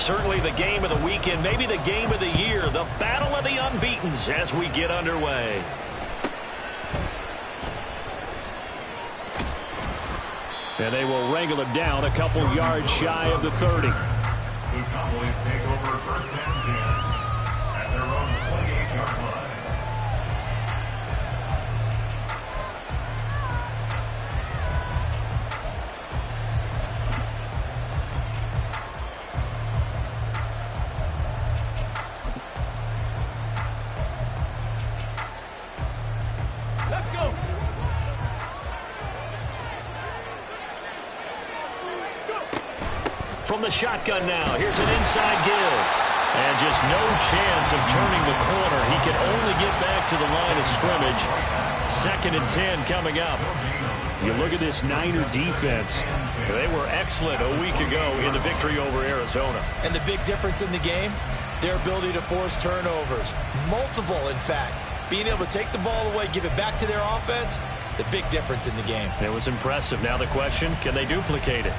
certainly the game of the weekend, maybe the game of the year, the battle of the unbeatens as we get underway. And they will wrangle him down a couple yards shy of the 30. The Cowboys take over first and 10 at their own 28-yard line. From the shotgun now, here's an inside give. And just no chance of turning the corner. He can only get back to the line of scrimmage. 2nd and 10 coming up. You look at this Niner defense. They were excellent a week ago in the victory over Arizona. And the big difference in the game, their ability to force turnovers. Multiple, in fact. Being able to take the ball away, give it back to their offense, the big difference in the game. It was impressive. Now the question, can they duplicate it?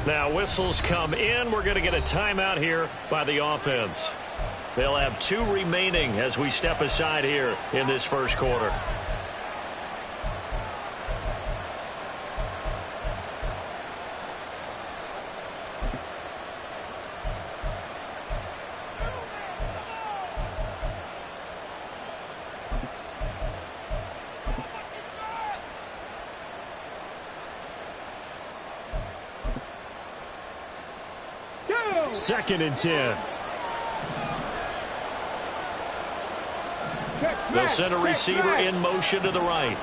Now whistles come in. We're going to get a timeout here by the offense. They'll have 2 remaining as we step aside here in this first quarter. Second and 10. They'll send a receiver in motion to the right.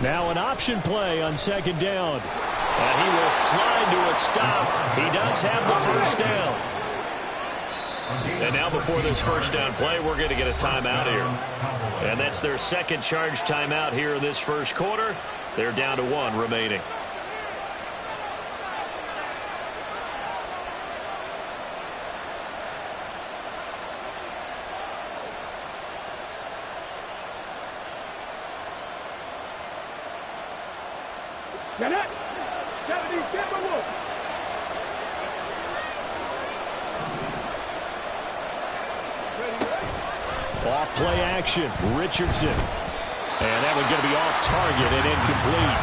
Now an option play on 2nd down. And he will slide to a stop. He does have the first down. And now before this first down play, we're going to get a timeout here. And that's their 2nd charge timeout here in this first quarter. They're down to 1 remaining. Off play action, Richardson. And that one going to be off target and incomplete.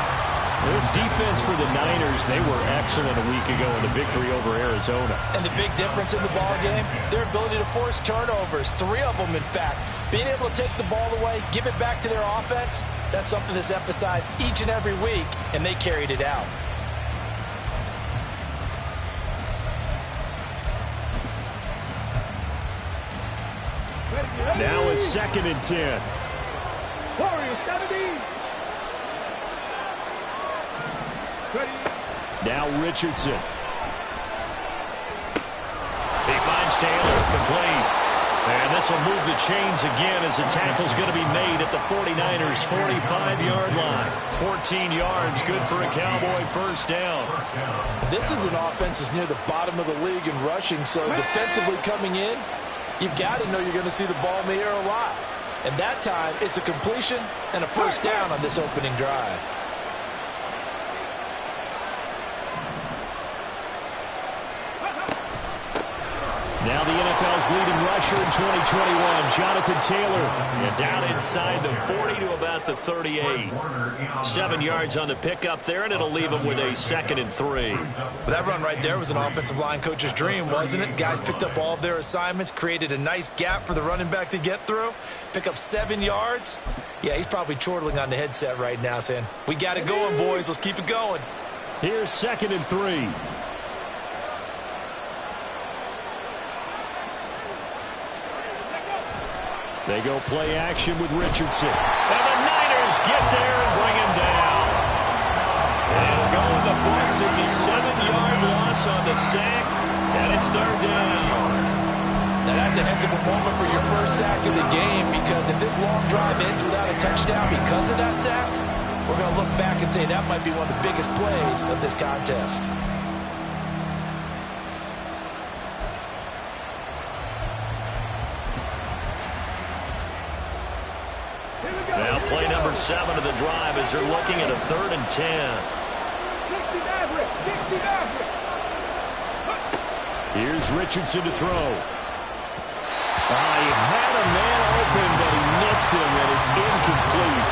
This defense for the Niners, they were excellent a week ago in the victory over Arizona. And the big difference in the ball game, their ability to force turnovers, 3 of them in fact. Being able to take the ball away, give it back to their offense, that's something that's emphasized each and every week, and they carried it out. Now it's 2nd and 10. Now Richardson. He finds Taylor, complete. And this will move the chains again as the tackle's going to be made at the 49ers' 45-yard line. 14 yards, good for a Cowboy first down. This is an offense that's near the bottom of the league in rushing, so defensively coming in, you've got to know you're going to see the ball in the air a lot. And that time, it's a completion and a first down on this opening drive. Now the NFL's leading rusher in 2021, Jonathan Taylor. And down inside the 40 to about the 38. 7 yards on the pickup there, and it'll leave him with a 2nd and 3. Well, that run right there was an offensive line coach's dream, wasn't it? Guys picked up all of their assignments, created a nice gap for the running back to get through, pick up 7 yards. Yeah, he's probably chortling on the headset right now saying, we got it going, boys. Let's keep it going. Here's 2nd and 3. They go play action with Richardson. And the Niners get there and bring him down. And go in the books as a 7-yard loss on the sack. And it's 3rd down. Now that's a heck of a moment for your first sack of the game, because if this long drive ends without a touchdown because of that sack, we're going to look back and say that might be one of the biggest plays of this contest. drive as they're looking at a 3rd and 10. Here's Richardson to throw. He had a man open, but he missed him, and it's incomplete.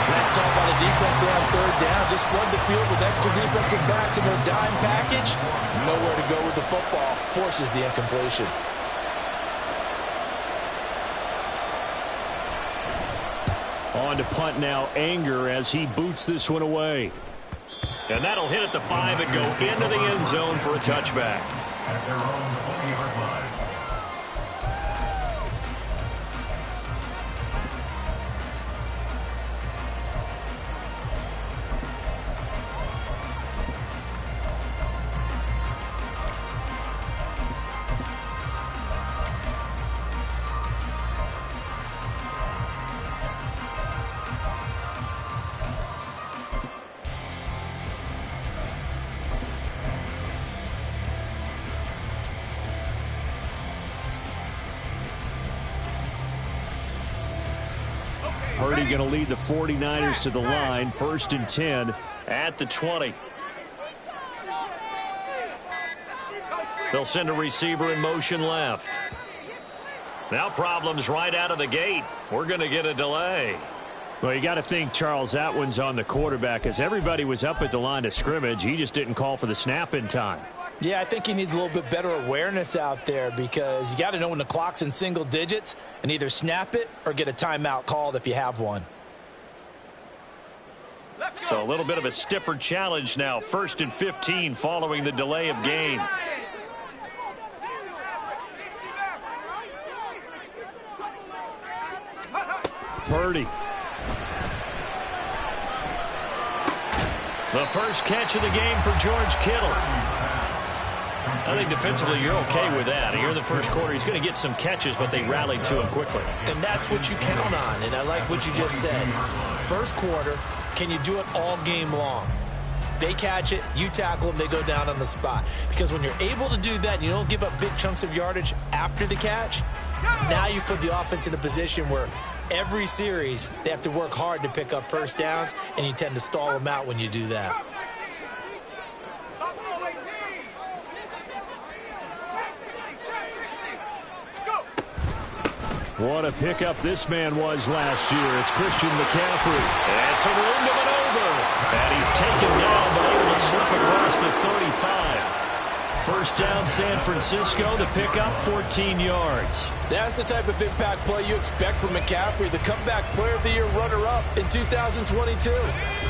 Nice call by the defense there on 3rd down. Just flood the field with extra defensive backs in their dime package. Nowhere to go with the football. Forces the incompletion. On to punt now, Anger, as he boots this one away. And that'll hit at the 5 and go into the end zone for a touchback. At their own 20-yard line. Purdy going to lead the 49ers to the line. 1st and 10 at the 20. They'll send a receiver in motion left. Now problems right out of the gate. We're going to get a delay. Well, you got to think, Charles, that one's on the quarterback, as everybody was up at the line of scrimmage. He just didn't call for the snap in time. Yeah, I think he needs a little bit better awareness out there, because you got to know when the clock's in single digits and either snap it or get a timeout called if you have one. So a little bit of a stiffer challenge now. 1st and 15 following the delay of game. Purdy. The first catch of the game for George Kittle. I think defensively you're okay with that. Here in the first quarter, he's going to get some catches, but they rallied to him quickly. And that's what you count on, and I like what you just said. First quarter, can you do it all game long? They catch it, you tackle them, they go down on the spot. Because when you're able to do that and you don't give up big chunks of yardage after the catch, now you put the offense in a position where every series they have to work hard to pick up first downs, and you tend to stall them out when you do that. What a pickup this man was last year. It's Christian McCaffrey. And some room to maneuver. And he's taken down, but able to slip across the 35. First down, San Francisco. The pickup, 14 yards. That's the type of impact play you expect from McCaffrey, the comeback player of the year runner-up in 2022.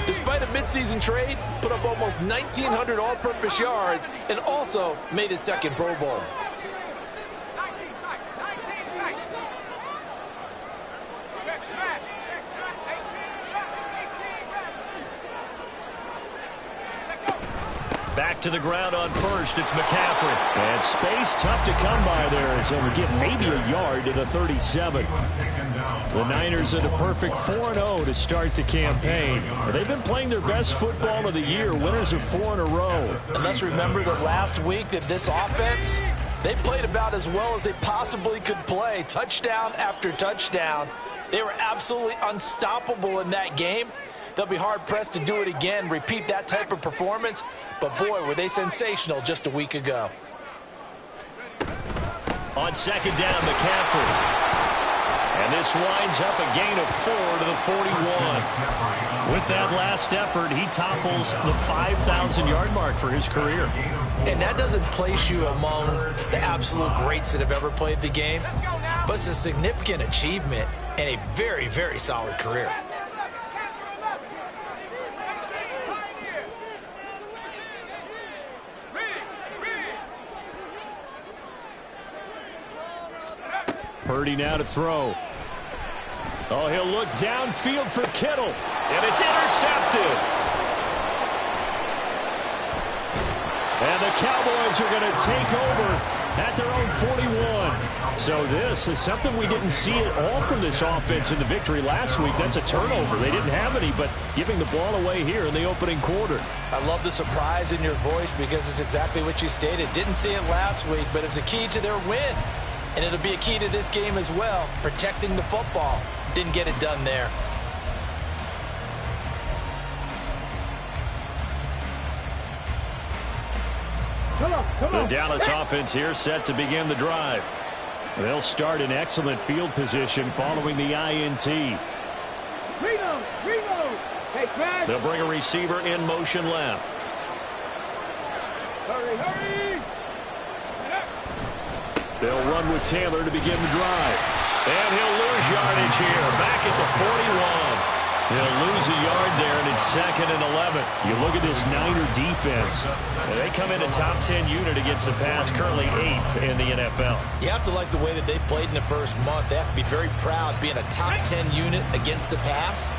Despite a midseason trade, put up almost 1,900 all-purpose yards and also made his second Pro Bowl. Back to the ground on first. It's McCaffrey. And space tough to come by there, as he'll get maybe a yard to the 37. The Niners are the perfect 4-0 to start the campaign. They've been playing their best football of the year. Winners of 4 in a row. And let's remember that last week that this offense, they played about as well as they possibly could play. Touchdown after touchdown. They were absolutely unstoppable in that game. They'll be hard-pressed to do it again, repeat that type of performance. But, boy, were they sensational just a week ago. On second down, McCaffrey. And this winds up a gain of 4 to the 41. With that last effort, he topples the 5,000-yard mark for his career. And that doesn't place you among the absolute greats that have ever played the game, but it's a significant achievement and a very, very solid career. Purdy now to throw. Oh, he'll look downfield for Kittle. And it's intercepted. And the Cowboys are going to take over at their own 41. So this is something we didn't see at all from this offense in the victory last week. That's a turnover. They didn't have any, but giving the ball away here in the opening quarter. I love the surprise in your voice, because it's exactly what you stated. Didn't see it last week, but it's a key to their win. And it'll be a key to this game as well, protecting the football. Didn't get it done there. The Dallas offense here set to begin the drive. They'll start in excellent field position following the INT. They'll bring a receiver in motion left. Hurry. They'll run with Taylor to begin the drive. And he'll lose yardage here. Back at the 41. He'll lose a yard there, and it's 2nd and 11. You look at this Niner defense. They come in a top 10 unit against the pass, currently 8th in the NFL. You have to like the way that they played in the first month. They have to be very proud being a top 10 unit against the pass.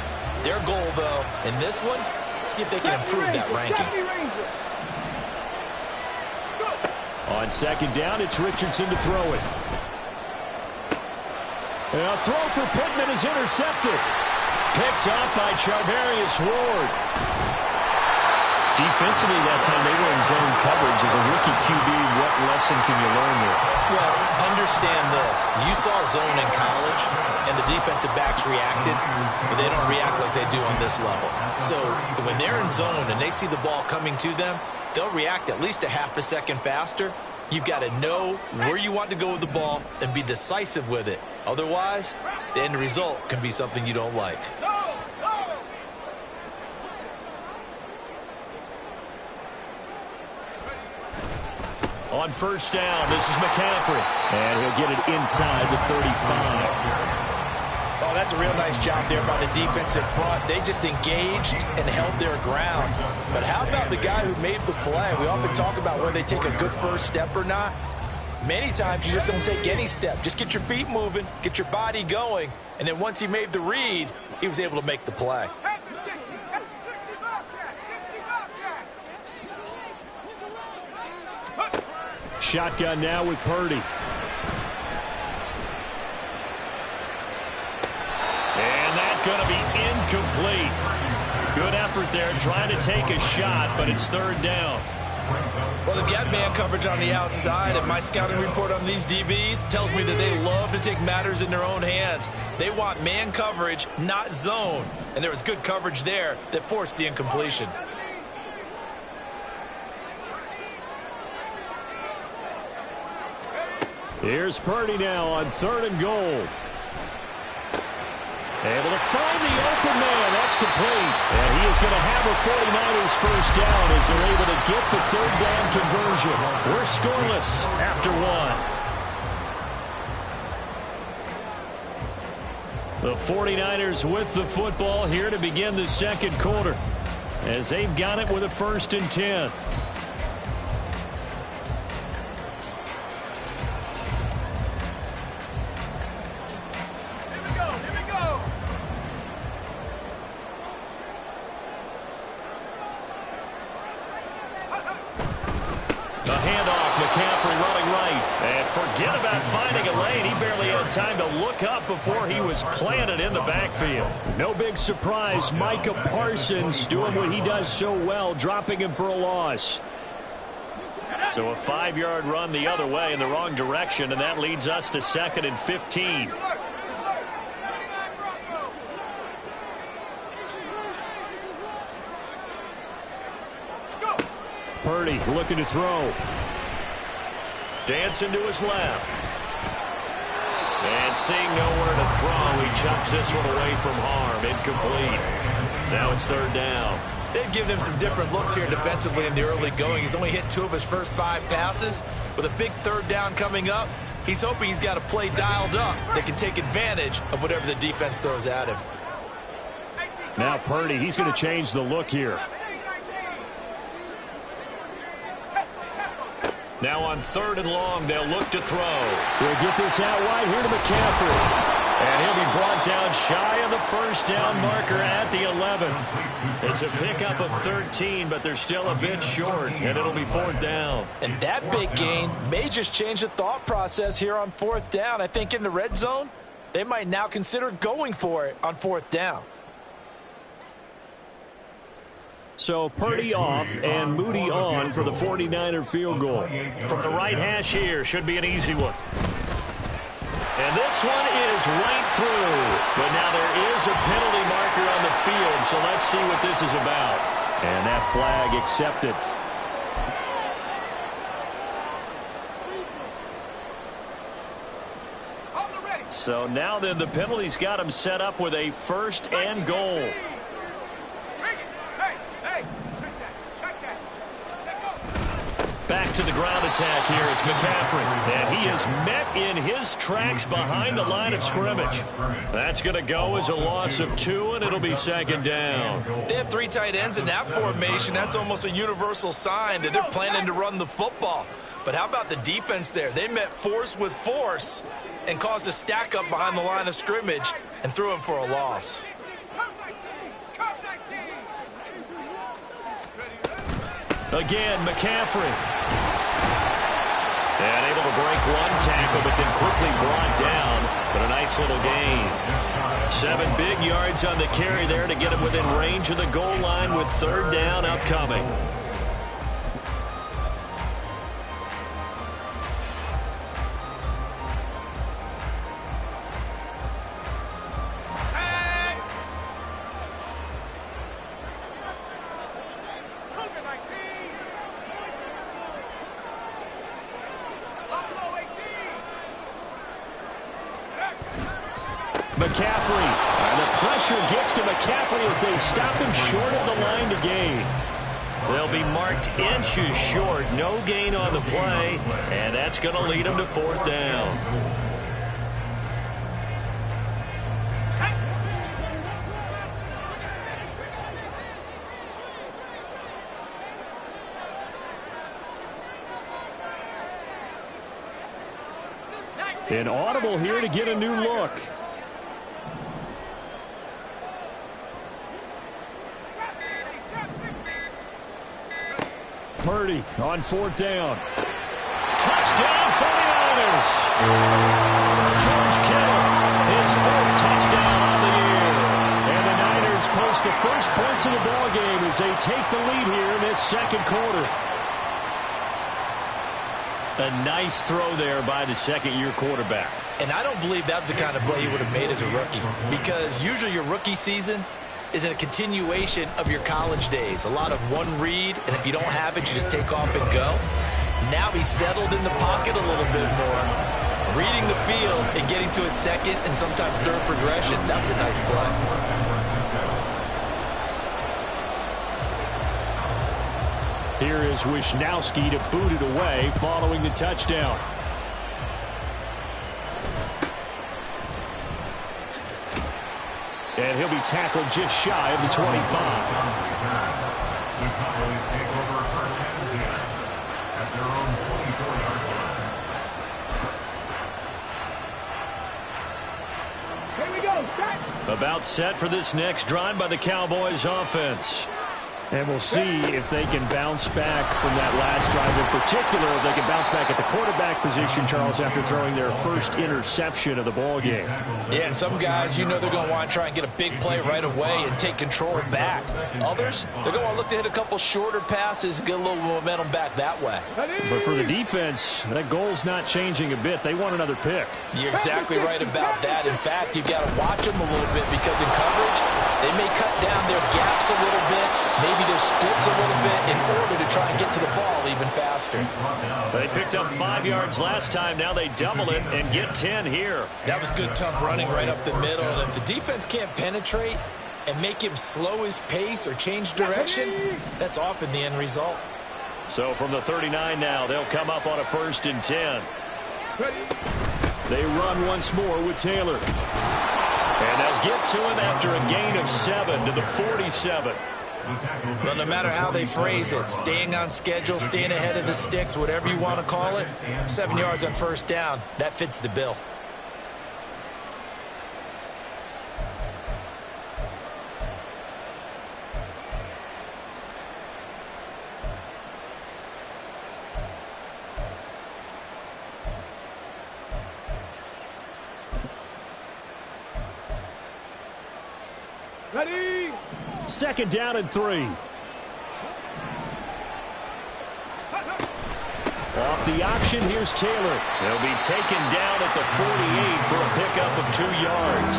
Their goal, though, in this one, see if they can improve that ranking. On 2nd down, it's Richardson to throw it. A throw for Pittman is intercepted. Picked off by Charvarius Ward. Defensively that time, they were in zone coverage. As a rookie QB, what lesson can you learn there? Well, understand this. You saw zone in college, and the defensive backs reacted, but they don't react like they do on this level. So when they're in zone and they see the ball coming to them, they'll react at least a half a second faster. You've got to know where you want to go with the ball and be decisive with it. Otherwise, the end result can be something you don't like. On 1st down, this is McCaffrey. And he'll get it inside the 35. Oh, that's a real nice job there by the defensive front. They just engaged and held their ground. But how about the guy who made the play? We often talk about whether they take a good first step or not. Many times you just don't take any step. Just get your feet moving, get your body going, and then once he made the read, he was able to make the play. Shotgun now with Purdy. And that's going to be incomplete. Good effort there trying to take a shot, but it's 3rd down. Well, they've got man coverage on the outside, and my scouting report on these DBs tells me that they love to take matters in their own hands. They want man coverage, not zone. And there was good coverage there that forced the incompletion. Here's Purdy now on 3rd and goal. Able to find the open man. That's complete. And he is going to have a 49ers first down as they're able to get the 3rd down conversion. We're scoreless after 1. The 49ers with the football here to begin the 2nd quarter as they've got it with a 1st and 10. Forget about finding a lane. He barely had time to look up before he was planted in the backfield. No big surprise. Micah Parsons doing what he does so well, dropping him for a loss. So a 5-yard run the other way in the wrong direction, and that leads us to 2nd and 15. Purdy looking to throw. Dancing to his left. And seeing nowhere to throw, he chucks this one away from harm. Incomplete. Now it's 3rd down. They've given him some different looks here defensively in the early going. He's only hit 2 of his first 5 passes. With a big 3rd down coming up, he's hoping he's got a play dialed up that can take advantage of whatever the defense throws at him. Now Purdy, he's going to change the look here. Now on 3rd and long, they'll look to throw. We'll get this out wide here to McCaffrey. And he'll be brought down shy of the first down marker at the 11. It's a pickup of 13, but they're still a bit short, and it'll be 4th down. And that big gain may just change the thought process here on 4th down. I think in the red zone, they might now consider going for it on 4th down. So Purdy off and Moody on for the 49er field goal. From the right hash here, should be an easy one. And this one is right through. But now there is a penalty marker on the field, so let's see what this is about. And that flag accepted. So now then, the penalty's got him set up with a 1st and goal. Back to the ground attack here. It's McCaffrey. And he is met in his tracks behind the line of scrimmage. That's going to go as a loss of 2, and it'll be 2nd down. They have 3 tight ends in that formation. That's almost a universal sign that they're planning to run the football. But how about the defense there? They met force with force and caused a stack up behind the line of scrimmage and threw him for a loss. Again, McCaffrey. And able to break 1 tackle, but then quickly brought down. But a nice little gain. 7 big yards on the carry there to get him within range of the goal line with 3rd down upcoming. McCaffrey. And the pressure gets to McCaffrey as they stop him short of the line to gain. They'll be marked inches short. No gain on the play. And that's going to lead them to 4th down. An audible here to get a new look. Purdy on 4th down. Touchdown 49ers. George Kittle, his 4th touchdown on the year. And the Niners post the first points of the ball game as they take the lead here in this 2nd quarter. A nice throw there by the 2nd-year quarterback. And I don't believe that was the kind of play he would have made as a rookie, because usually your rookie season is in a continuation of your college days. A lot of one read, and if you don't have it, you just take off and go. Now he's settled in the pocket a little bit more, reading the field and getting to his 2nd and sometimes 3rd progression. That was a nice play. Here is Wisnowski to boot it away following the touchdown. And he'll be tackled just shy of the 25. The Cowboys take over 1st and 10 at their own 24-yard line. Here we go. Set. About set for this next drive by the Cowboys offense. And we'll see if they can bounce back from that last drive in particular. If they can bounce back at the quarterback position, Charles, after throwing their first interception of the ball game. Yeah, and some guys, you know they're going to want to try and get a big play right away and take control back. Others, they're going to want to look to hit a couple shorter passes and get a little momentum back that way. But for the defense, that goal's not changing a bit. They want another pick. You're exactly right about that. In fact, you've got to watch them a little bit, because in coverage, they may cut down their gaps a little bit, maybe their splits a little bit, in order to try and get to the ball even faster. They picked up 5 yards last time. Now they double it and get 10 here. That was good, tough running right up the middle. And if the defense can't penetrate and make him slow his pace or change direction, that's often the end result. So from the 39 now, they'll come up on a 1st and 10. They run once more with Taylor. And they'll get to him after a gain of 7 to the 47. Well, no matter how they phrase it, staying on schedule, staying ahead of the sticks, whatever you want to call it, 7 yards on 1st down, that fits the bill. Ready? 2nd down and 3. Off the option, here's Taylor. He'll be taken down at the 48 for a pickup of 2 yards.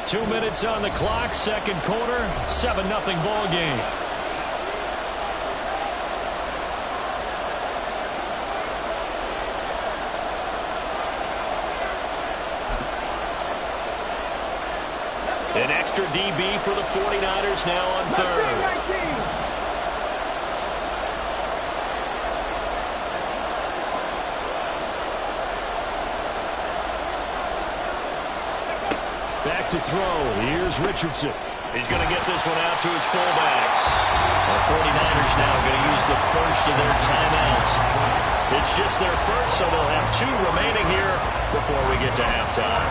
2 minutes on the clock, second quarter, 7-0 ball game. An extra DB for the 49ers now on third. Back to throw. Here's Richardson. He's going to get this one out to his fullback. The 49ers now going to use the first of their timeouts. It's just their first, so they'll have 2 remaining here before we get to halftime.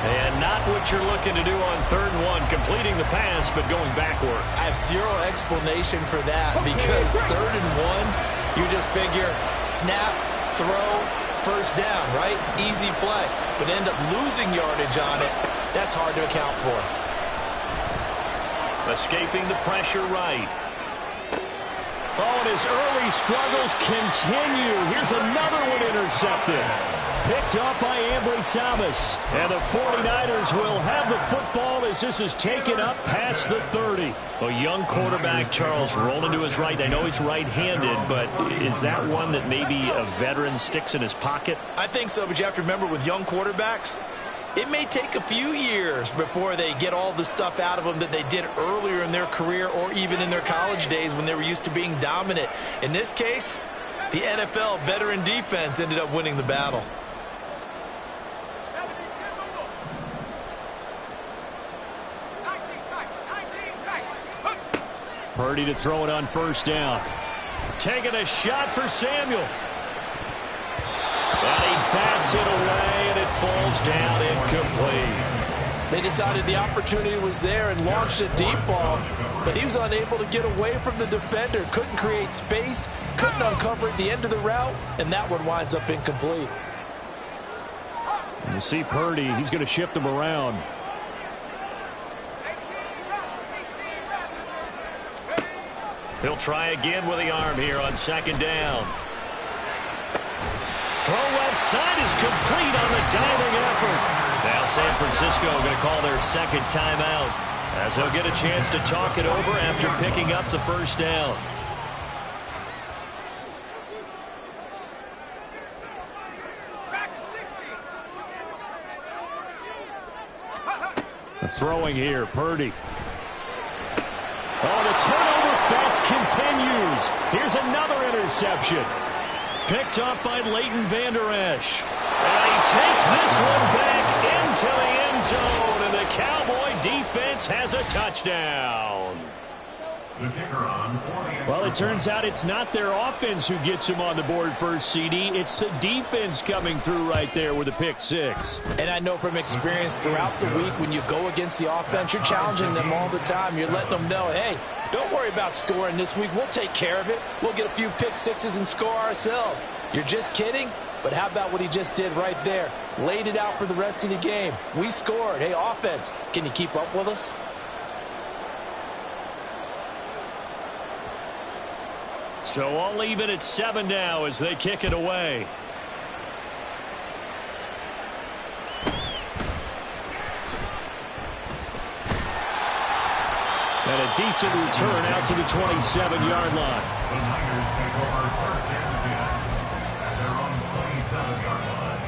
And not what you're looking to do on 3rd and 1, completing the pass, but going backward. I have zero explanation for that because 3rd and 1, you just figure snap, throw, first down, right? Easy play. But end up losing yardage on it. That's hard to account for. Escaping the pressure right. Oh, and his early struggles continue. Here's another one intercepted. Picked up by Ambry Thomas. And the 49ers will have the football as this is taken up past the 30. A young quarterback, Charles, rolling to his right. I know he's right-handed, but is that one that maybe a veteran sticks in his pocket? I think so, but you have to remember with young quarterbacks, it may take a few years before they get all the stuff out of them that they did earlier in their career or even in their college days when they were used to being dominant. In this case, the NFL veteran defense ended up winning the battle. Purdy to throw it on first down. Taking a shot for Samuel. And he bats it away, and it falls down incomplete. They decided the opportunity was there and launched a deep ball, but he was unable to get away from the defender. Couldn't create space, couldn't uncover at the end of the route, and that one winds up incomplete. And you see Purdy, he's going to shift him around. He'll try again with the arm here on second down. Throw left side is complete on the diving effort. Now San Francisco going to call their second timeout as they'll get a chance to talk it over after picking up the first down. The throwing here, Purdy. Oh, the turnover fest continues. Here's another interception. Picked up by Leighton Vander Esch. And he takes this one back into the end zone, and the Cowboy defense has a touchdown. Well, it turns out it's not their offense who gets him on the board first, CD. It's the defense coming through right there with a pick six. And I know from experience throughout the week when you go against the offense, you're challenging them all the time. You're letting them know, hey, don't worry about scoring this week. We'll take care of it. We'll get a few pick sixes and score ourselves. You're just kidding? But how about what he just did right there? Laid it out for the rest of the game. We scored. Hey, offense, can you keep up with us? So I'll leave it at 7 now as they kick it away. And a decent return out to the 27-yard line. The Niners take over first and 10 at their own 27-yard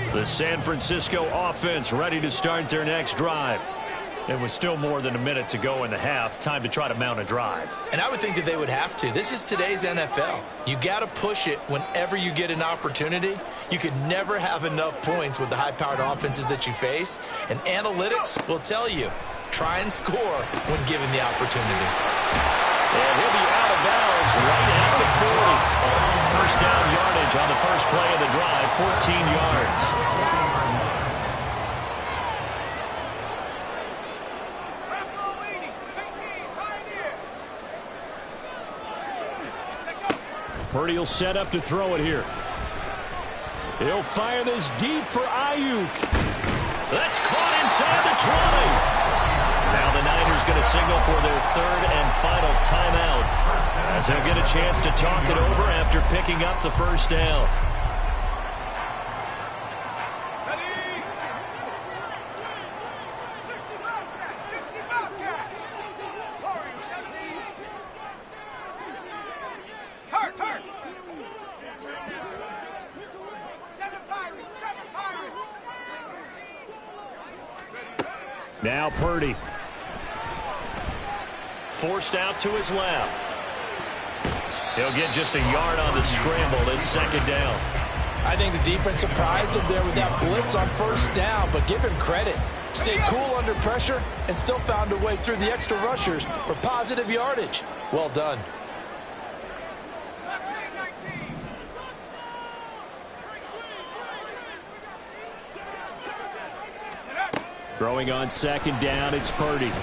line. The San Francisco offense ready to start their next drive. It was still more than a minute to go in the half. Time to try to mount a drive. And I would think that they would have to. This is today's NFL. You got to push it whenever you get an opportunity. You could never have enough points with the high-powered offenses that you face. And analytics will tell you, try and score when given the opportunity. And he'll be out of bounds right at the 40. First down yardage on the first play of the drive, 14 yards. Purdy will set up to throw it here. He'll fire this deep for Ayuk. That's caught inside the 20. Now the Niners going to signal for their third and final timeout as they'll get a chance to talk it over after picking up the first down. Now Purdy. Forced out to his left. He'll get just a yard on the scramble. It's second down. I think the defense surprised him there with that blitz on first down, but give him credit. Stayed cool under pressure and still found a way through the extra rushers for positive yardage. Well done. Throwing on second down, it's Purdy. Nowhere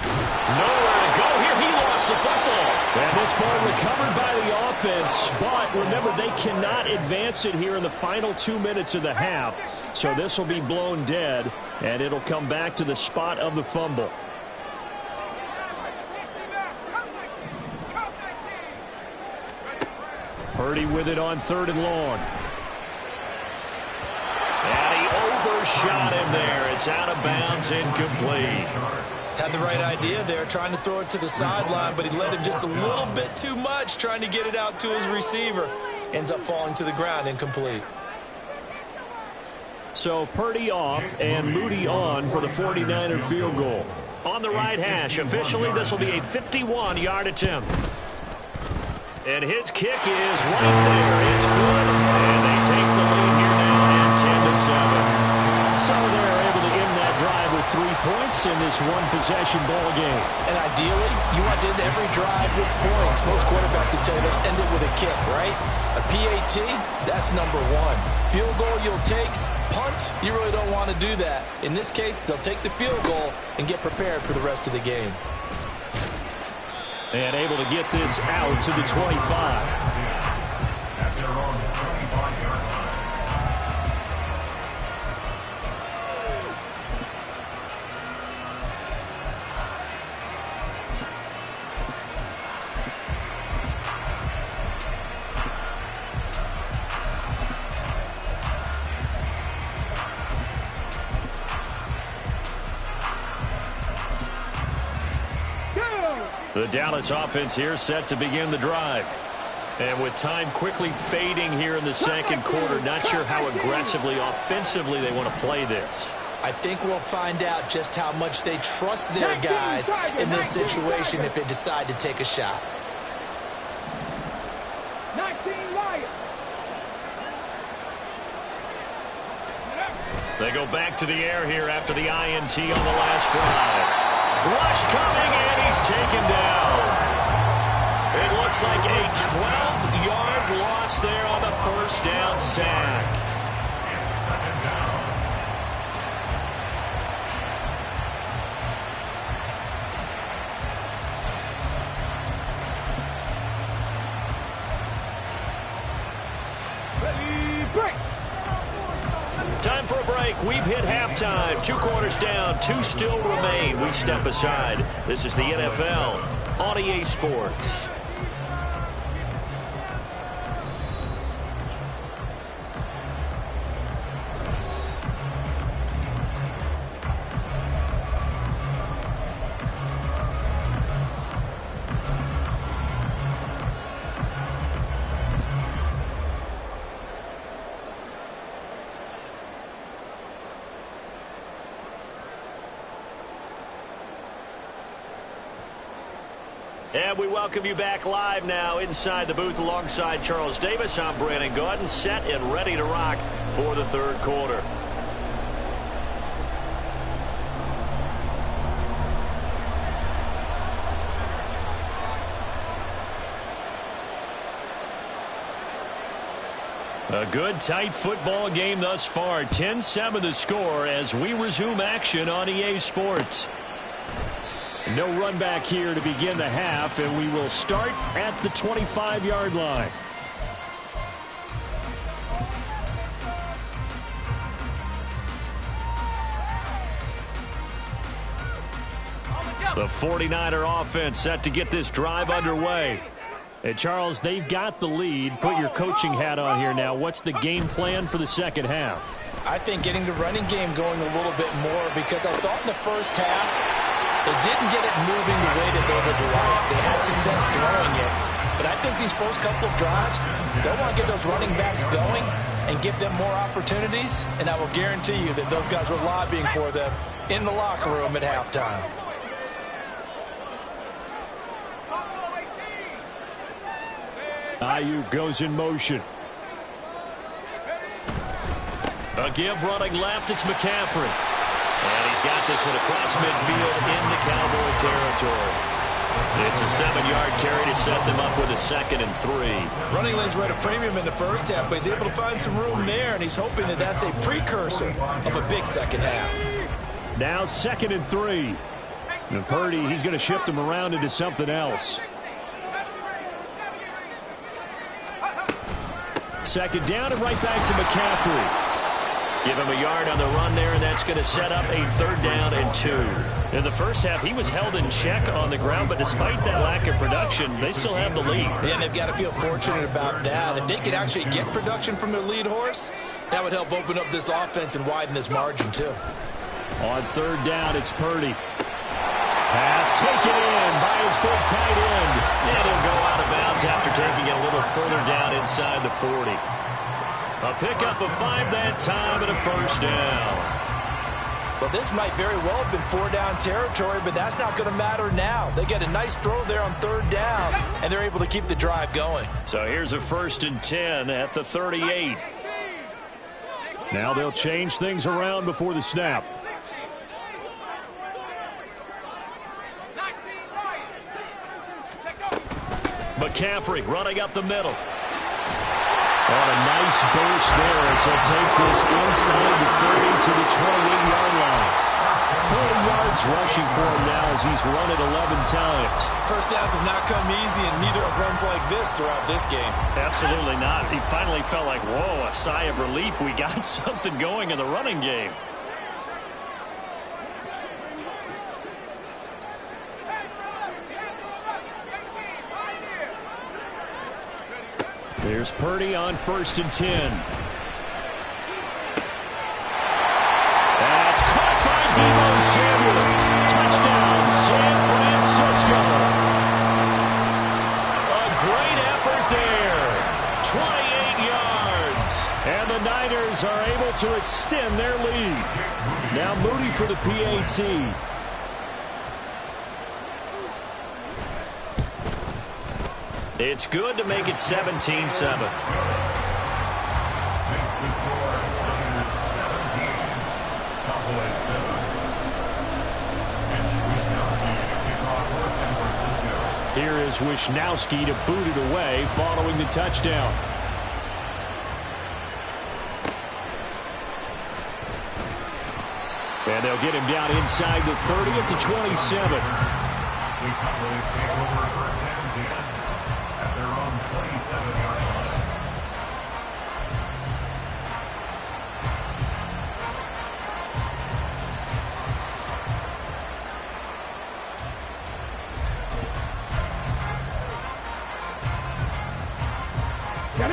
to go here. He lost the football. And this ball recovered by the offense. But remember, they cannot advance it here in the final 2 minutes of the half. So this will be blown dead, and it'll come back to the spot of the fumble. Purdy with it on 3rd and long. And he overshot him there. It's out of bounds, incomplete. Had the right idea there, trying to throw it to the sideline, but he led him just a little bit too much, trying to get it out to his receiver. Ends up falling to the ground, incomplete. So Purdy off and Moody on for the 49er field goal. On the right hash, officially this will be a 51-yard attempt. And his kick is right there. It's good. And they take the lead here now at 10-7. So they're able to end that drive with 3 points in this one-possession ball game. And ideally, you want to end every drive with points. Most quarterbacks would tell you, let's end it with a kick, right? A PAT, that's number 1. Field goal you'll take. Punts, you really don't want to do that. In this case, they'll take the field goal and get prepared for the rest of the game. And able to get this out to the 25. At their own 25-yard line. The Dallas offense here set to begin the drive. And with time quickly fading here in the second quarter, not sure how aggressively, offensively they want to play this. I think we'll find out just how much they trust their guys in this situation if they decide to take a shot. They go back to the air here after the INT on the last drive. Rush coming, and he's taken down. It looks like a 12-yard loss there on the first down sack. Second down. Time for a break. We've hit halftime. 2 quarters down. 2 still remain. We step aside. This is the NFL on EA Sports. And we welcome you back live now inside the booth alongside Charles Davis. I'm Brandon Gaudin, set and ready to rock for the third quarter. A good, tight football game thus far. 10-7 the score as we resume action on EA Sports. No run back here to begin the half, and we will start at the 25-yard line. The 49er offense set to get this drive underway. And Charles, they've got the lead. Put your coaching hat on here now. What's the game plan for the second half? I think getting the running game going a little bit more, because I thought in the first half, they didn't get it moving the way that they would like. They had success throwing it. But I think these first couple of drives, they'll want to get those running backs going and give them more opportunities. And I will guarantee you that those guys were lobbying for them in the locker room at halftime. Ayuk goes in motion. A give running left, it's McCaffrey. And he's got this one across midfield into Cowboy territory. It's a 7-yard carry to set them up with a 2nd and 3. Running lanes were at a premium in the first half, but he's able to find some room there, and he's hoping that that's a precursor of a big second half. Now 2nd and 3. And Purdy, he's going to shift him around into something else. 2nd down and right back to McCaffrey. Give him a yard on the run there, and that's going to set up a 3rd down and 2. In the first half, he was held in check on the ground, but despite that lack of production, they still have the lead. Yeah, and they've got to feel fortunate about that. If they could actually get production from their lead horse, that would help open up this offense and widen this margin, too. On 3rd down, it's Purdy. Pass taken in by his big tight end. And he'll go out of bounds after taking it a little further down inside the 40. A pickup of 5 that time and a 1st down. Well, this might very well have been 4-down territory, but that's not going to matter now. They get a nice throw there on 3rd down, and they're able to keep the drive going. So here's a 1st and 10 at the 38. Now they'll change things around before the snap. McCaffrey running up the middle. On a nice burst there as he'll take this inside the 30 to the 28-yard line. 40 yards rushing for him now as he's run it 11 times. First downs have not come easy, and neither have runs like this throughout this game. Absolutely not. He finally felt like, whoa, a sigh of relief. We got something going in the running game. There's Purdy on 1st and 10. That's caught by Deebo Samuel. Touchdown, San Francisco. A great effort there. 28 yards. And the Niners are able to extend their lead. Now Moody for the PAT. It's good to make it 17-7. Here is Wisnowski to boot it away following the touchdown. And they'll get him down inside the 30 at the 27.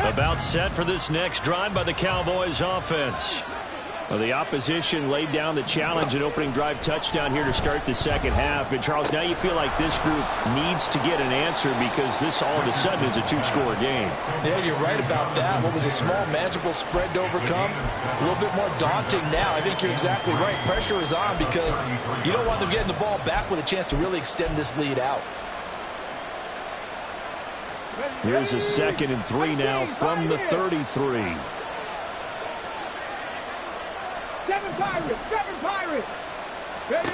About set for this next drive by the Cowboys offense. Well, the opposition laid down the challenge and opening drive touchdown here to start the 2nd half. And, Charles, now you feel like this group needs to get an answer because this all of a sudden is a 2-score game. Yeah, you're right about that. What was a small, manageable spread to overcome, a little bit more daunting now. I think you're exactly right. Pressure is on because you don't want them getting the ball back with a chance to really extend this lead out. Here's a 2nd and 3 now from the 33. Seven Pirates. Ready?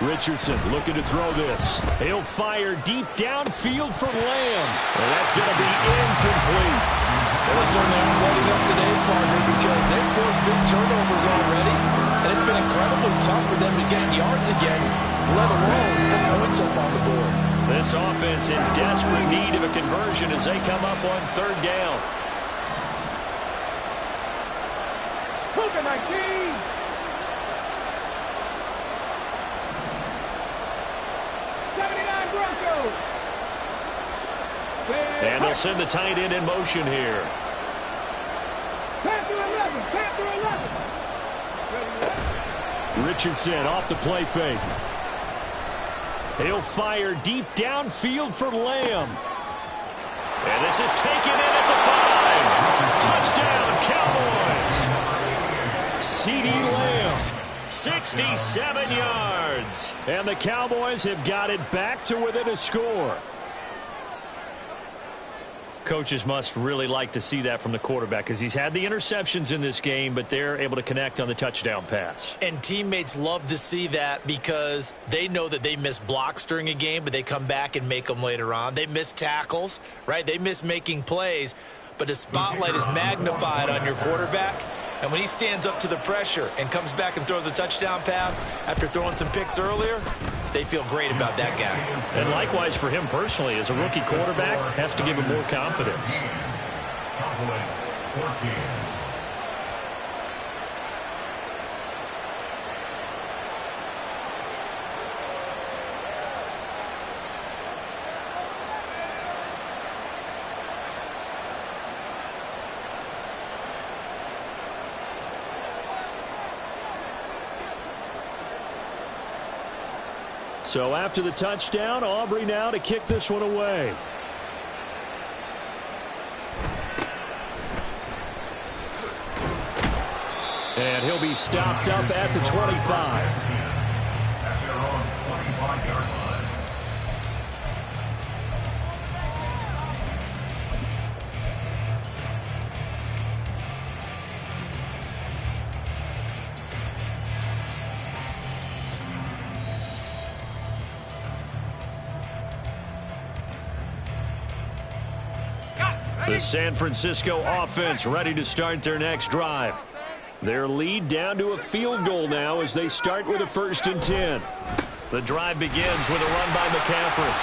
Richardson looking to throw this. He'll fire deep downfield for Lamb. And that's going to be incomplete. Well, they certainly aren't letting up today, partner, because they've forced big turnovers already. And it's been incredibly tough for them to get yards against, let alone put points up on the board. This offense in desperate need of a conversion as they come up on 3rd down. Cougar 19. Broncos. And they'll send the tight end in motion here. Panther 11. Richardson off the play fake. He'll fire deep downfield for Lamb. And this is taken in at the 5. Touchdown, Cowboys. CeeDee Lamb. 67 yards. And the Cowboys have got it back to within a score. Coaches must really like to see that from the quarterback because he's had the interceptions in this game, but they're able to connect on the touchdown pass. And teammates love to see that because they know that they miss blocks during a game, but they come back and make them later on. They miss tackles, right? They miss making plays, but the spotlight is magnified on your quarterback. And when he stands up to the pressure and comes back and throws a touchdown pass after throwing some picks earlier, they feel great about that guy. And likewise for him personally, as a rookie quarterback, has to give him more confidence. Cowboys 14. So after the touchdown, Aubrey now to kick this one away. And he'll be stopped up at the 25. At their own 25-yard line. The San Francisco offense ready to start their next drive. Their lead down to a field goal now as they start with a 1st and 10. The drive begins with a run by McCaffrey.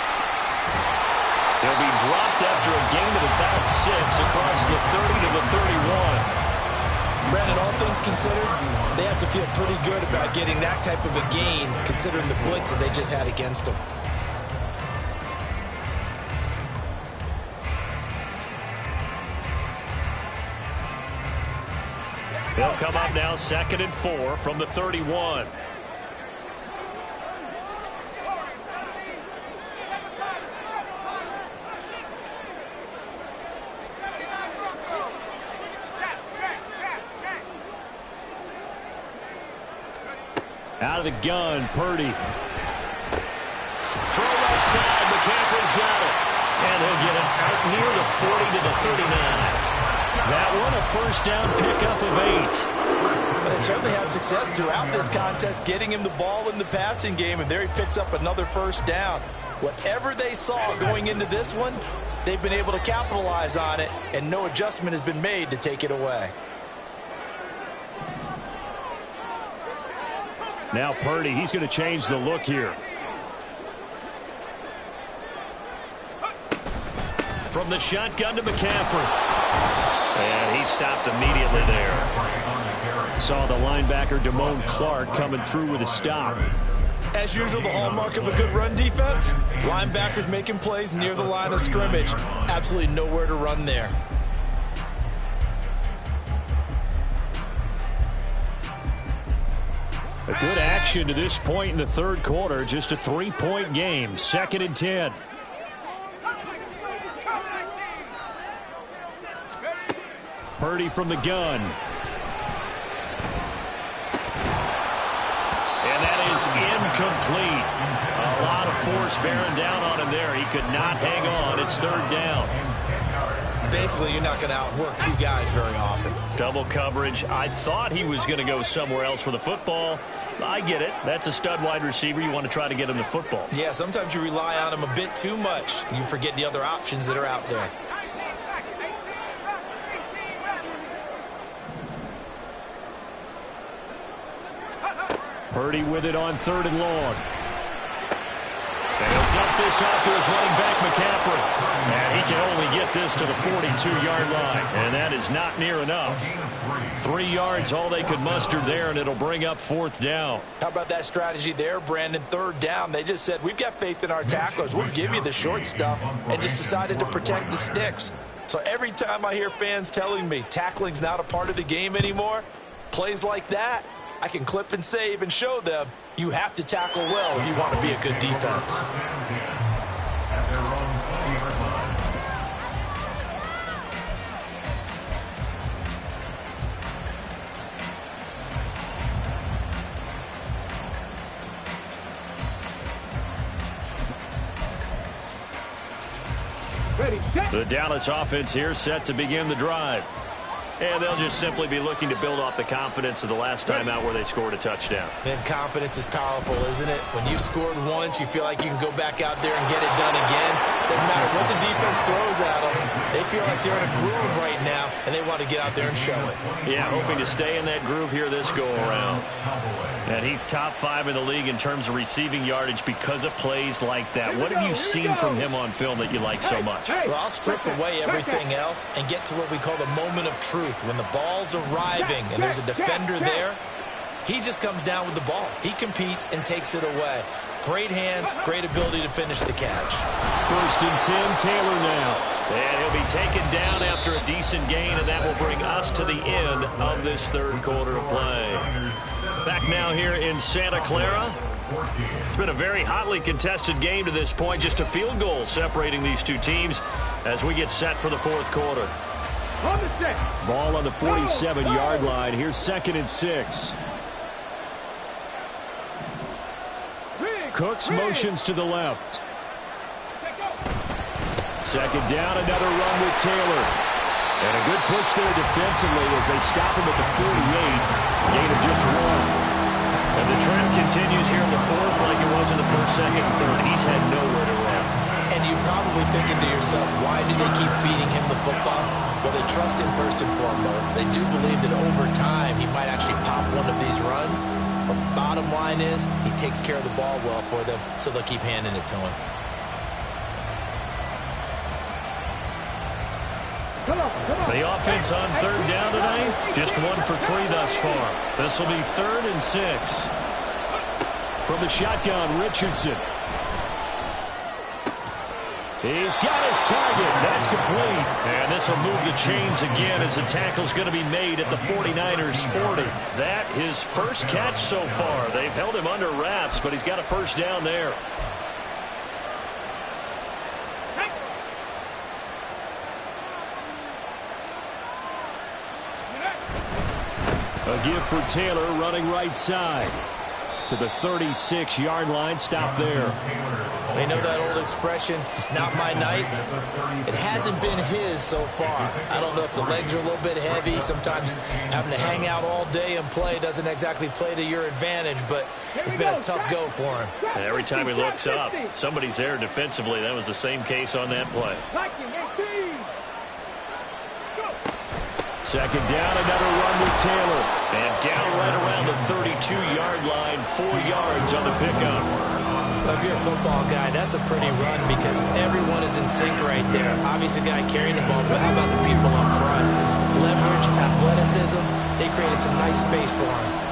He'll be dropped after a gain of about 6 across the 30 to the 31. Brandon, all things considered, they have to feel pretty good about getting that type of a gain considering the blitz that they just had against them. They'll come up now 2nd and 4 from the 31. Out of the gun, Purdy. Throw left side, McCaffrey's got it. And he'll get it out near the 40 to the 39. That one a 1st down pickup of 8. But they certainly had success throughout this contest, getting him the ball in the passing game, and there he picks up another 1st down. Whatever they saw going into this one, they've been able to capitalize on it, and no adjustment has been made to take it away. Now Purdy, he's going to change the look here. From the shotgun to McCaffrey. And he stopped immediately there. Saw the linebacker Damone Clark coming through with a stop. As usual, the hallmark of a good run defense, linebackers making plays near the line of scrimmage. Absolutely nowhere to run there. A good action to this point in the 3rd quarter. Just a 3-point game. 2nd and 10. Purdy from the gun. And that is incomplete. A lot of force bearing down on him there. He could not hang on. It's 3rd down. Basically, you're not going to outwork two guys very often. Double coverage. I thought he was going to go somewhere else for the football. I get it. That's a stud wide receiver. You want to try to get him the football. Yeah, sometimes you rely on him a bit too much. You forget the other options that are out there. Purdy with it on 3rd and long. And he'll dump this off to his running back, McCaffrey. And he can only get this to the 42-yard line. And that is not near enough. 3 yards, all they could muster there, and it'll bring up 4th down. How about that strategy there, Brandon? 3rd down. They just said, we've got faith in our tacklers. We'll give you the short stuff, and just decided to protect the sticks. So every time I hear fans telling me tackling's not a part of the game anymore, plays like that, I can clip and save and show them you have to tackle well if you want to be a good defense. At their own 20-yard line. Ready, set. The Dallas offense here set to begin the drive. And they'll just simply be looking to build off the confidence of the last time out where they scored a touchdown. Man, confidence is powerful, isn't it? When you've scored once, you feel like you can go back out there and get it done again. Doesn't matter what the defense throws at them. They feel like they're in a groove right now, and they want to get out there and show it. Yeah, hoping to stay in that groove here this go-around. And he's top 5 in the league in terms of receiving yardage because of plays like that. What have you seen from him on film that you like so much? Well, I'll strip away everything else and get to what we call the moment of truth. When the ball's arriving and there's a defender there, he just comes down with the ball. He competes and takes it away. Great hands, great ability to finish the catch. 1st and 10, Taylor now. And he'll be taken down after a decent gain, and that will bring us to the end of this 3rd quarter of play. Back now here in Santa Clara. It's been a very hotly contested game to this point. Just a field goal separating these two teams as we get set for the 4th quarter. On the set. Ball on the 47-yard line. Here's 2nd and 6. Cooks motions to the left. 2nd down, another run with Taylor. And a good push there defensively as they stop him at the 48. Gain of just 1. And the trend continues here in the 4th like it was in the 1st, 2nd, and 3rd. He's had nowhere to run. And you're probably thinking to yourself, why do they keep feeding him the football? Well, they trust him first and foremost. They do believe that over time he might actually pop one of these runs. But bottom line is he takes care of the ball well for them, so they'll keep handing it to him. The offense on 3rd down tonight, just 1 for 3 thus far. This will be 3rd and 6. From the shotgun, Richardson. He's got his target. That's complete. And this will move the chains again as the tackle's going to be made at the 49ers 40. That his first catch so far. They've held him under wraps, but he's got a 1st down there. A give for Taylor running right side to the 36-yard line. Stop there. They know that old expression, it's not my night. It hasn't been his so far. I don't know if the legs are a little bit heavy. Sometimes having to hang out all day and play doesn't exactly play to your advantage, but it's been a tough go for him. And every time he looks up, somebody's there defensively. That was the same case on that play. 2nd down, another run with Taylor. And down right around the 32-yard line, 4 yards on the pickup. Well, if you're a football guy, that's a pretty run because everyone is in sync right there. Obviously, a guy carrying the ball, but how about the people up front? Leverage, athleticism, they created some nice space for him.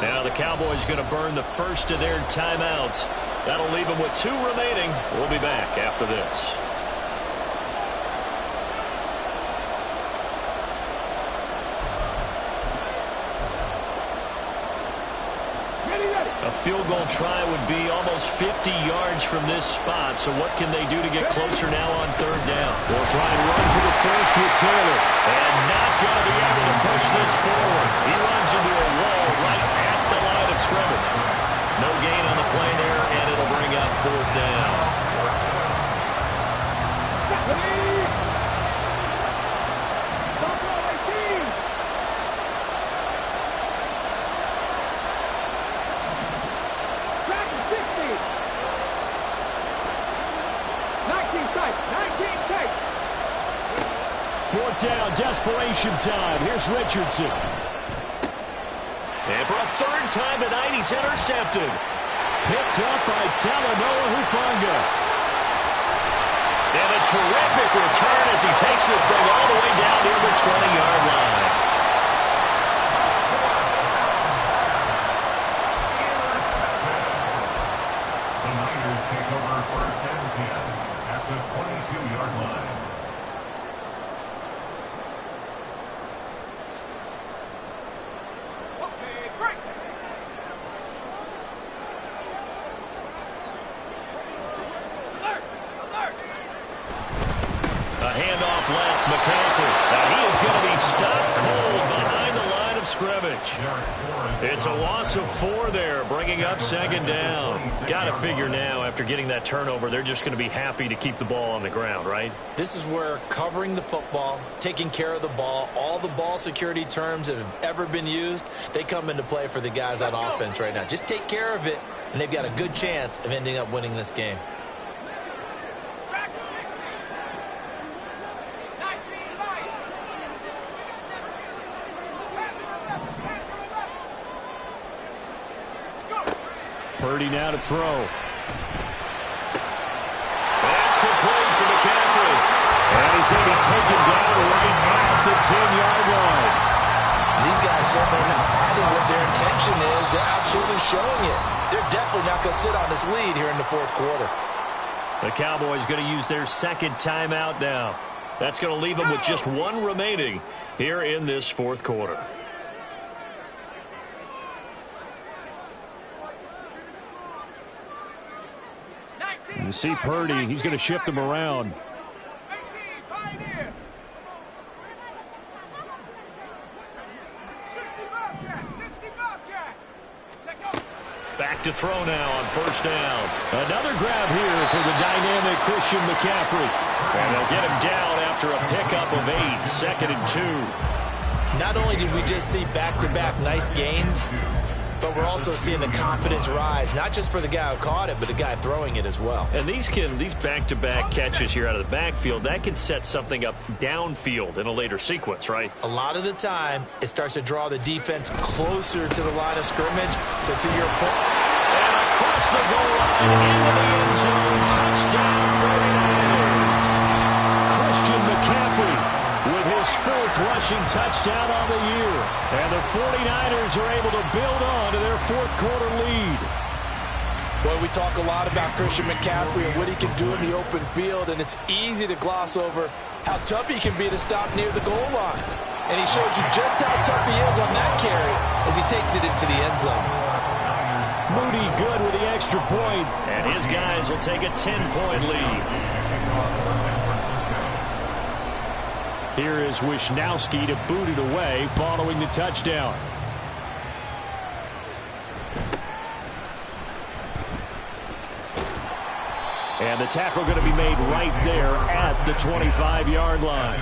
Now the Cowboys going to burn the first of their timeouts. That'll leave them with 2 remaining. We'll be back after this. A field goal try would be almost 50 yards from this spot. So what can they do to get closer now on 3rd down? They'll try and run for the first with Taylor. And not going to be able to push this forward. He runs into a wall right at the line of scrimmage. No gain on the play there, and it'll bring up 4th down. Down, desperation time. Here's Richardson. And for a 3rd time tonight, he's intercepted. Picked up by Talanoa Hufanga. And a terrific return as he takes this thing all the way down near the 20-yard line. The Niners take over 1st and 10 at the 22-yard line. It's a loss of 4 there, bringing up second down. Got to figure now, after getting that turnover, they're just going to be happy to keep the ball on the ground, right? This is where covering the football, taking care of the ball, all the ball security terms that have ever been used, they come into play for the guys on offense right now. Just take care of it, and they've got a good chance of ending up winning this game. Purdy now to throw. That's complete to McCaffrey. And he's going to be taken down right at the 10-yard line. These guys certainly not hiding what their intention is. They're absolutely showing it. They're definitely not going to sit on this lead here in the fourth quarter. The Cowboys going to use their second timeout now. That's going to leave them with just 1 remaining here in this fourth quarter. You see Purdy, he's going to shift him around. Back to throw now on first down. Another grab here for the dynamic Christian McCaffrey. And they'll get him down after a pickup of 8, 2nd and 2. Not only did we just see back-to-back nice gains, but we're also seeing the confidence rise, not just for the guy who caught it, but the guy throwing it as well. And these back-to-back catches here out of the backfield, that can set something up downfield in a later sequence, right? A lot of the time, it starts to draw the defense closer to the line of scrimmage. So to your point. And across the goal line into the end zone, touchdown 49ers. Christian McCaffrey with his 4th rushing touchdown on the year. And the 49ers are able to build on to their fourth quarter lead. Well, we talk a lot about Christian McCaffrey and what he can do in the open field, and it's easy to gloss over how tough he can be to stop near the goal line. And he shows you just how tough he is on that carry as he takes it into the end zone. Moody good with the extra point, and his guys will take a 10-point lead. Here is Wisnowski to boot it away following the touchdown. And the tackle going to be made right there at the 25-yard line.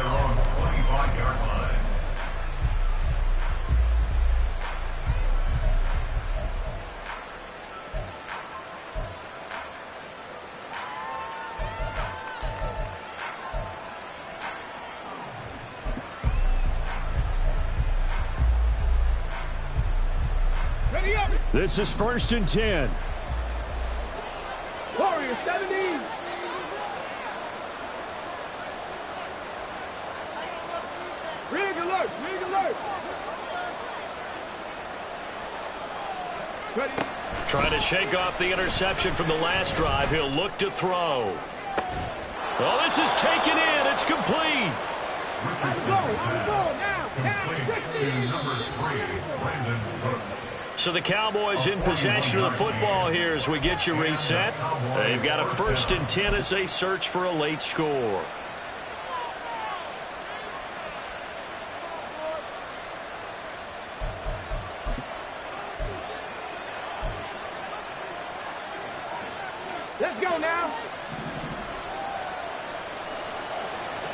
This is 1st and 10. Warrior 70. Rig alert, rig alert. Ready. Trying to shake off the interception from the last drive. He'll look to throw. Oh, this is taken in. It's complete. On the ball now. Number 3, Brandon Cooks. So the Cowboys in possession of the football here as we get you reset. They've got a 1st and 10 as they search for a late score. Let's go now.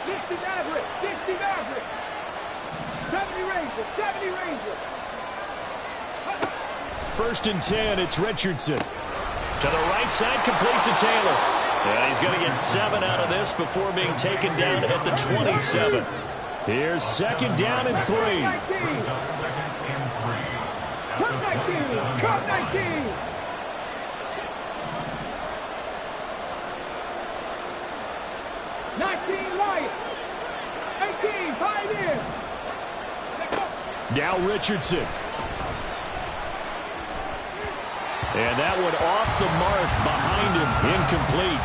60 Maverick, 60 Maverick. 70 Ranger, 70 Ranger. 1st and 10, it's Richardson. To the right side, complete to Taylor. And he's going to get 7 out of this before being taken down at the 27. Here's 2nd down and 3. Cut 19, cut 19. Lions. 18, 5 in. Now Richardson. And that one off the mark behind him, incomplete.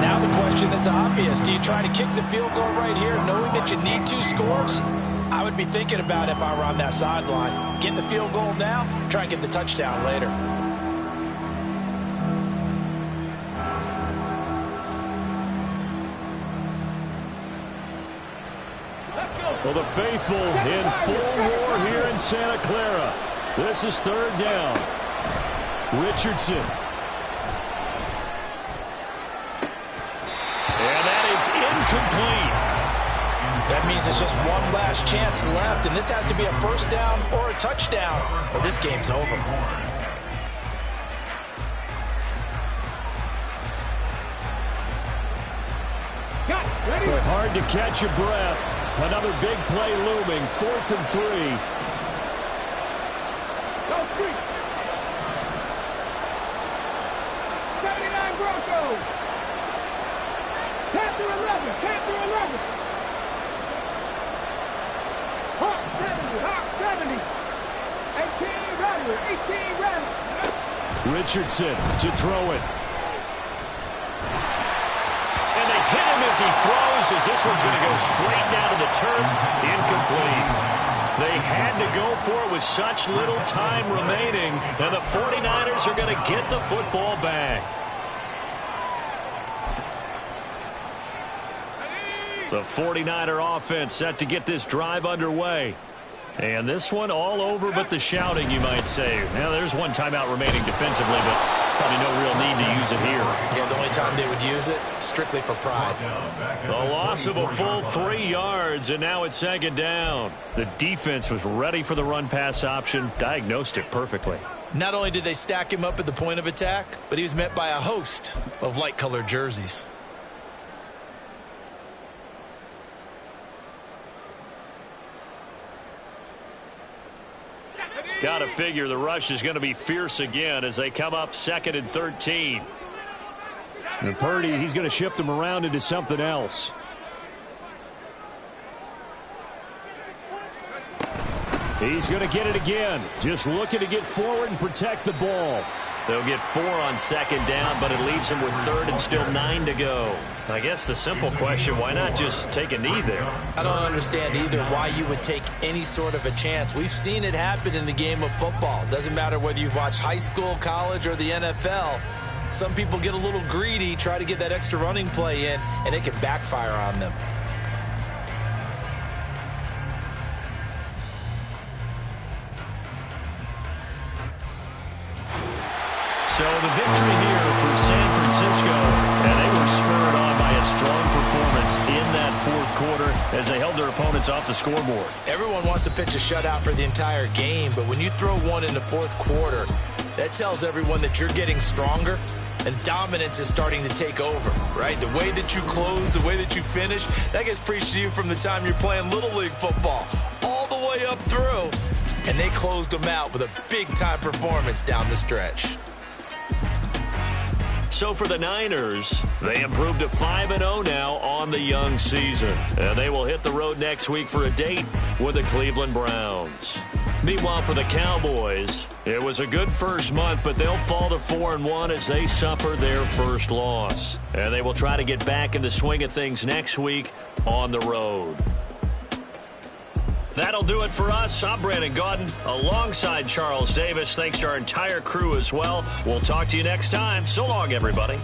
Now the question is obvious. Do you try to kick the field goal right here knowing that you need 2 scores? I would be thinking about if I were on that sideline. Get the field goal now, try and get the touchdown later. Let's go, Well, the faithful in full roar here in Santa Clara. This is third down. Richardson. And that is incomplete. That means it's just one last chance left, and this has to be a first down or a touchdown, or this game's over. Boy, hard to catch your breath. Another big play looming. 4th and 3. Go Freaks. 79 Broncos. Panther 11. Panther 11. Hawk 70. Hawk 70. 18 Rattler. 18 Rattler. Richardson to throw it. And they hit him as he throws, as this one's going to go straight down to the turf. Incomplete. They had to go for it with such little time remaining, and the 49ers are going to get the football back. The 49er offense set to get this drive underway. And this one all over but the shouting, you might say. Now, there's one timeout remaining defensively, but probably no real need to use it here. Yeah, the only time they would use it, strictly for pride. The loss of a full 3 yards, and now it's second down. The defense was ready for the run-pass option, diagnosed it perfectly. Not only did they stack him up at the point of attack, but he was met by a host of light-colored jerseys. Got to figure the rush is going to be fierce again as they come up 2nd and 13. And Purdy, he's going to shift them around into something else. He's going to get it again. Just looking to get forward and protect the ball. They'll get 4 on 2nd down, but it leaves them with 3rd and still 9 to go. I guess the simple question, why not just take a knee there? I don't understand either why you would take any sort of a chance. We've seen it happen in the game of football. Doesn't matter whether you've watched high school, college, or the NFL. Some people get a little greedy, try to get that extra running play in, and it can backfire on them. So the victory here for San Francisco, and they were spurred on by a strong performance in that 4th quarter as they held their opponents off the scoreboard. Everyone wants to pitch a shutout for the entire game, but when you throw one in the 4th quarter, that tells everyone that you're getting stronger and dominance is starting to take over, right? The way that you close, the way that you finish, that gets preached to you from the time you're playing Little League football all the way up through, and they closed them out with a big-time performance down the stretch. So for the Niners, they improved to 5-0 now on the young season. And they will hit the road next week for a date with the Cleveland Browns. Meanwhile, for the Cowboys, it was a good first month, but they'll fall to 4-1 as they suffer their first loss. And they will try to get back in the swing of things next week on the road. That'll do it for us. I'm Brandon Gaudin alongside Charles Davis. Thanks to our entire crew as well. We'll talk to you next time. So long, everybody.